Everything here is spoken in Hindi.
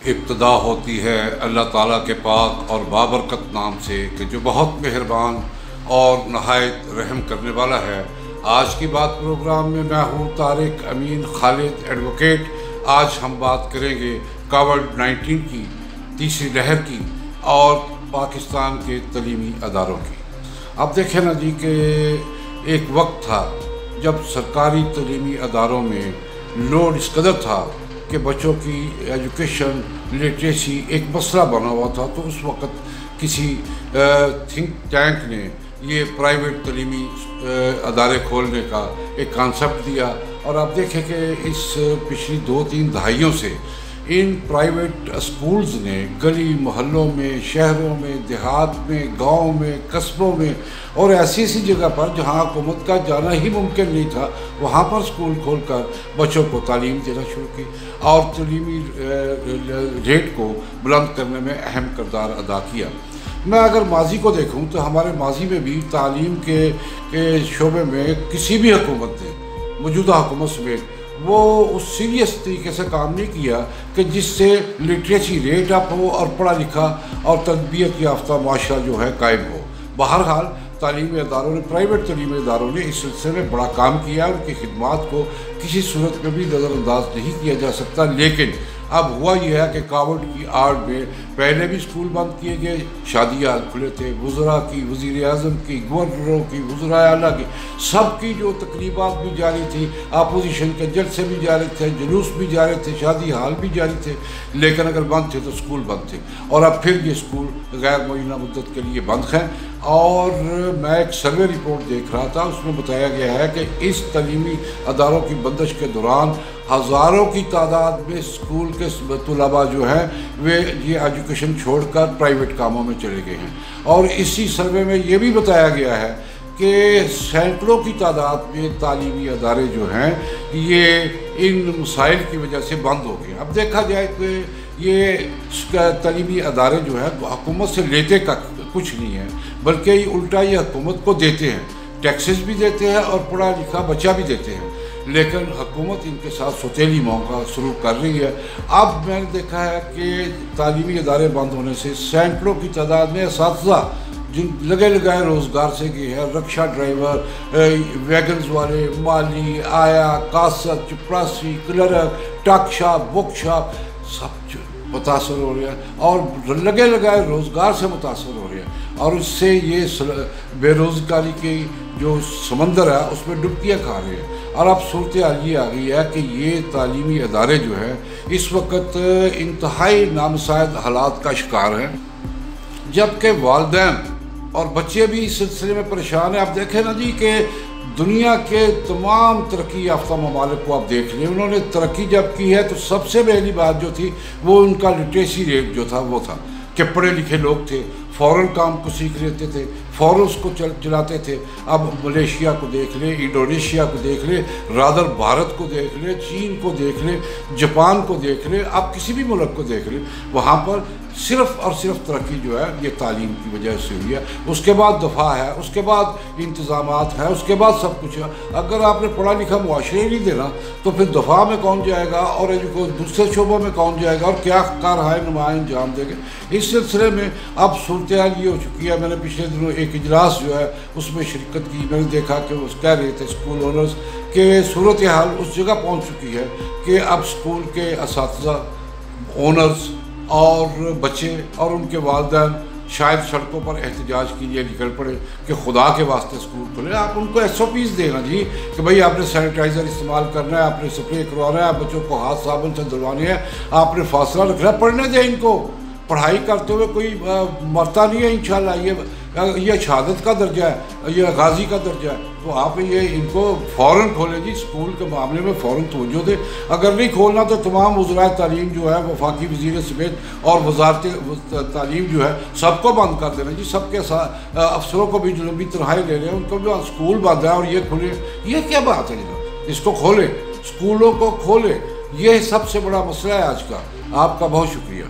इब्तिदा होती है अल्लाह ताला के पाक और बाबरकत नाम से कि जो बहुत मेहरबान और नहायत रहम करने वाला है। आज की बात प्रोग्राम में मैं हूँ तारिक अमीन खालिद एडवोकेट। आज हम बात करेंगे कोविड-19 की तीसरी लहर की और पाकिस्तान के तलीमी अदारों की। अब देखें ना जी कि एक वक्त था जब सरकारी तलीमी अदारों में लोड इस कदर था कि बच्चों की एजुकेशन लिटरेसी एक मसला बना हुआ था। तो उस वक़्त किसी थिंक टैंक ने ये प्राइवेट तलीमी अदारे खोलने का एक कॉन्सेप्ट दिया और आप देखें कि इस पिछली 2-3 दहाइयों से इन प्राइवेट स्कूल्स ने गली मोहल्लों में, शहरों में, देहात में, गाँव में, कस्बों में और ऐसी ऐसी जगह पर जहाँ हुकूमत का जाना ही मुमकिन नहीं था वहाँ पर स्कूल खोलकर बच्चों को तालीम देना शुरू की और तलीमी रेट को बुलंद करने में अहम किरदार अदा किया। मैं अगर माजी को देखूँ तो हमारे माजी में भी तालीम के शोबे में किसी भी हुकूमत ने, मौजूदा हुकूमत समेत, वो उस सीरियस तरीके से काम नहीं किया कि जिससे लिटरेसी रेट अप हो और पढ़ा लिखा और तरबियत याफ्ता माशरा जो है कायम हो। बहरहाल तालीमी अदारों ने, प्राइवेट तलीमी अदारों ने इस सिलसिले में बड़ा काम किया। उनकी खिदमात को किसी सूरत में भी नज़रअंदाज नहीं किया जा सकता। लेकिन अब हुआ यह है कि कोविड की आड़ में पहले भी स्कूल बंद किए गए, शादियाँ खुले थे, वज़रा की, वज़ीर आज़म की, गवर्नरों की, वज़रा आला की, सबकी जो तकरीबात भी जारी थी, अपोजिशन के जलसे भी जारी थे, जुलूस भी जारी थे, शादी हाल भी जारी थे। लेकिन अगर बंद थे तो स्कूल बंद थे और अब फिर ये स्कूल गैर मुअय्यना मुद्दत के लिए बंद हैं। और मैं एक सर्वे रिपोर्ट देख रहा था, उसमें बताया गया है कि इस तलीमी अदारों की बंदिश के दौरान हज़ारों की तादाद में स्कूल के तलबा जो हैं वे ये एजुकेशन छोड़कर प्राइवेट कामों में चले गए हैं। और इसी सर्वे में ये भी बताया गया है कि सैकड़ों की तादाद में तालीमी अदारे जो हैं ये इन मसाइल की वजह से बंद हो गए। अब देखा जाए तो ये तलीमी अदारे जो हैं हुकूमत से लेते का कुछ नहीं है, बल्कि ये उल्टा ये हुकूमत को देते हैं, टैक्सेस भी देते हैं और पढ़ा लिखा बच्चा भी देते हैं। लेकिन हुकूमत इनके साथ सौतेली मौका शुरू कर रही है। अब मैंने देखा है कि तालीमी अदारे बंद होने से सैकड़ों की तादाद में असातिज़ा जिन लगे लगाए रोज़गार से गए हैं, रक्षा ड्राइवर, वैगन्स वाले, माली, आया, कासत, चपरासी, क्लर्क, टक शॉप, बुक शॉप, सब मुतासर हो रहे हैं और लगे लगाए रोज़गार से मुतासर हो रहे हैं। और उससे ये बेरोज़गारी की जो समंदर है उसमें डुबकियाँ खा रहे हैं। और अब सूरत हाल ये आ गई है कि ये तालीमी अदारे जो हैं इस वक्त इंतहाई नामसाइद हालात का शिकार हैं, जबकि वालिदैन और बच्चे भी इस सिलसिले में परेशान हैं। आप देखें ना जी कि दुनिया के तमाम तरक्की याफ्ता ममालिक को आप देख लें, उन्होंने तरक्की जब की है तो सबसे पहली बात जो थी वो उनका लिटरेसी रेट जो था वो था कि पढ़े लिखे लोग थे, फ़ौरन काम को सीख लेते थे, फ़ौरन उसको चलाते थे। अब मलेशिया को देख ले, इंडोनेशिया को देख ले, रादर भारत को देख ले, चीन को देख ले, जापान को देख ले, आप किसी भी मुल्क को देख ले, वहाँ पर सिर्फ़ और सिर्फ तरक्की जो है ये तालीम की वजह से हुई है। उसके बाद दफ़ा है, उसके बाद इंतज़ामात है, उसके बाद सब कुछ है। अगर आपने पढ़ा लिखा मुआशरे ही नहीं देना तो फिर दफ़ा में कौन जाएगा और दूसरे शोबों में कौन जाएगा और क्या कारहाय नुमाएँ अंजाम देंगे। इस सिलसिले में अब सूरत हाल ये हो चुकी है। मैंने पिछले दिनों एक इजलास जो है उसमें शिरकत की, मैंने देखा कि वो कह रहे थे स्कूल ओनर्स के सूरत हाल उस जगह पहुँच चुकी है कि अब स्कूल के असातिज़ा, ओनर्स और बच्चे और उनके वालिदैन शायद सड़कों पर एहतजाज के लिए निकल पड़े कि खुदा के वास्ते स्कूल खुले। आप उनको SOPs देना जी कि भाई आपने सैनिटाइज़र इस्तेमाल करना है, आपने स्प्रे करवाना है, बच्चों को हाथ साबुन से धुलवाने हैं, आपने फासला रखना है, पढ़ने दें इनको। पढ़ाई करते हुए कोई मरता नहीं है इंशाल्लाह। ये शहादत का दर्जा है, ये गाजी का दर्जा है। तो आप ये इनको फ़ौरन खोलें जी, स्कूल के मामले में फ़ौरन तवज्जो दें। अगर नहीं खोलना तो तमाम वज़राए तालीम जो है वफाकी वज़ीर समेत और वज़ारत तालीम जो है सबको बंद कर देना जी। सबके अफसरों को भी जो लंबी तनहाई ले लें, उनको भी स्कूल बंद है और ये खुले, ये क्या बात है जनाब। इसको खोलें, स्कूलों को खोलें, ये सबसे बड़ा मसला है आज का। आपका बहुत शुक्रिया।